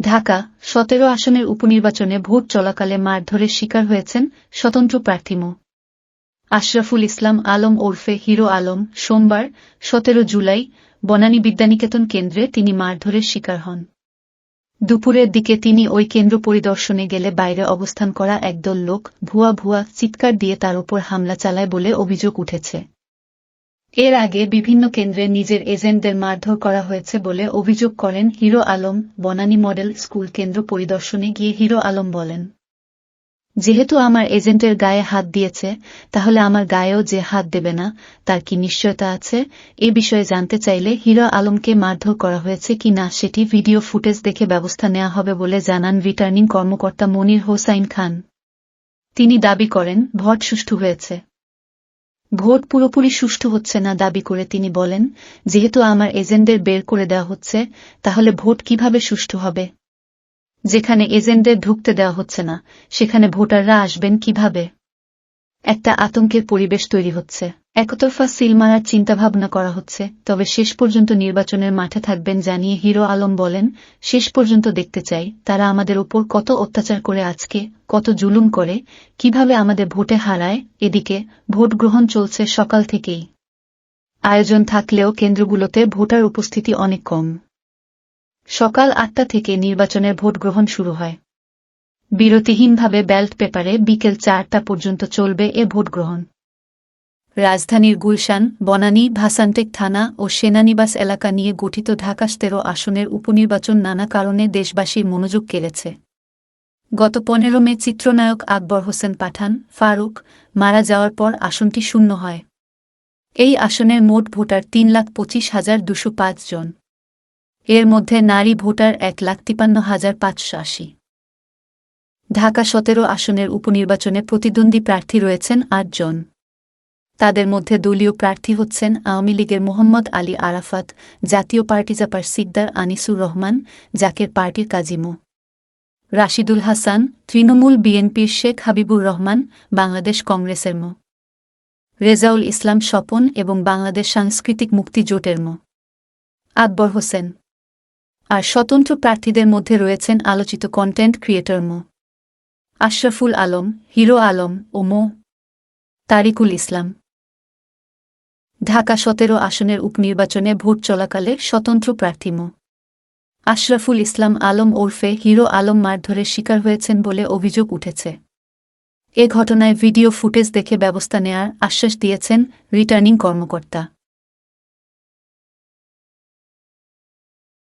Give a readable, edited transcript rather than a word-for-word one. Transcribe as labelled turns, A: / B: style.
A: ঢাকা ১৭ আসনের উপনির্বাচনে ভোট চলাকালে মারধরের শিকার হয়েছেন স্বতন্ত্র প্রার্থী মো. আশরাফুল ইসলাম আলম ওরফে হিরো আলম। সোমবার ১৭ জুলাই বনানী বিদ্যানিকেতন কেন্দ্রে তিনি মারধরের শিকার হন। দুপুরের দিকে তিনি ওই কেন্দ্র পরিদর্শনে গেলে বাইরে অবস্থান করা একদল লোক ভুয়া চিৎকার দিয়ে তার ওপর হামলা চালায় বলে অভিযোগ উঠেছে। এর আগে বিভিন্ন কেন্দ্রে নিজের এজেন্টদের মারধর করা হয়েছে বলে অভিযোগ করেন hero Alam. Banani model school কেন্দ্র পরিদর্শনে গিয়ে হিরো আলম বলেন, যেহেতু আমার এজেন্টের গায়ে হাত দিয়েছে, তাহলে আমার গায়েও যে হাত দেবে না তার কি নিশ্চয়তা আছে? এ বিষয়ে জানতে চাইলে হিরো আলমকে মারধর করা হয়েছে কি না সেটি ভিডিও ফুটেজ দেখে ব্যবস্থা নেওয়া হবে বলে জানান রিটার্নিং কর্মকর্তা মনির হোসাইন খান। তিনি দাবি করেন, ভোট সুষ্ঠু হয়েছে। ভোট পুরোপুরি সুষ্ঠু হচ্ছে না দাবি করে তিনি বলেন, যেহেতু আমার এজেন্টদের বের করে দেওয়া হচ্ছে, তাহলে ভোট কিভাবে সুষ্ঠু হবে? যেখানে এজেন্টদের ঢুকতে দেওয়া হচ্ছে না, সেখানে ভোটাররা আসবেন কিভাবে? একটা আতঙ্কের পরিবেশ তৈরি হচ্ছে। একতরফা সিল মারার চিন্তাভাবনা করা হচ্ছে। তবে শেষ পর্যন্ত নির্বাচনের মাঠে থাকবেন জানিয়ে হিরো আলম বলেন, শেষ পর্যন্ত দেখতে চাই তারা আমাদের ওপর কত অত্যাচার করে, আজকে কত জুলুম করে, কিভাবে আমাদের ভোটে হারায়। এদিকে ভোট গ্রহণ চলছে সকাল থেকেই। আয়োজন থাকলেও কেন্দ্রগুলোতে ভোটার উপস্থিতি অনেক কম। সকাল ৮টা থেকে নির্বাচনের ভোট গ্রহণ শুরু হয়। বিরতিহীনভাবে ব্যালট পেপারে বিকেল ৪টা পর্যন্ত চলবে এ ভোট গ্রহণ। রাজধানীর গুলশান, বনানী, ভাসানটেক থানা ও সেনানিবাস এলাকা নিয়ে গঠিত ঢাকা ১৭ আসনের উপনির্বাচন নানা কারণে দেশবাসীর মনোযোগ কেড়েছে। গত ১৫ মে চিত্রনায়ক আকবর হোসেন পাঠান ফারুক মারা যাওয়ার পর আসনটি শূন্য হয়। এই আসনের মোট ভোটার ৩,২৫,২০৫ জন। এর মধ্যে নারী ভোটার ১,৫৩,৫৮০। ঢাকা ১৭ আসনের উপনির্বাচনে প্রতিদ্বন্দ্বী প্রার্থী রয়েছেন ৮ জন। তাদের মধ্যে দলীয় প্রার্থী হচ্ছেন আওয়ামী লীগের মোহাম্মদ আলী আরাফাত, জাতীয় পার্টি জাপার সিকদার আনিসুর রহমান, জাকের পার্টির কাজী মো. রাশিদুল হাসান, তৃণমূল বিএনপির শেখ হাবিবুর রহমান, বাংলাদেশ কংগ্রেসের মো. রেজাউল ইসলাম স্বপন এবং বাংলাদেশ সাংস্কৃতিক মুক্তি জোটের মো. আকবর হোসেন। আর স্বতন্ত্র প্রার্থীদের মধ্যে রয়েছেন আলোচিত কন্টেন্ট ক্রিয়েটর মো. আশরাফুল আলম, হিরো আলম ও মো. তারিকুল ইসলাম। ঢাকা ১৭ আসনের উপনির্বাচনে ভোট চলাকালে স্বতন্ত্র প্রার্থী মো. আশরাফুল ইসলাম আলম ওরফে হিরো আলম মারধরের শিকার হয়েছেন বলে অভিযোগ উঠেছে। এ ঘটনায় ভিডিও ফুটেজ দেখে ব্যবস্থা নেয়ার আশ্বাস দিয়েছেন রিটার্নিং কর্মকর্তা।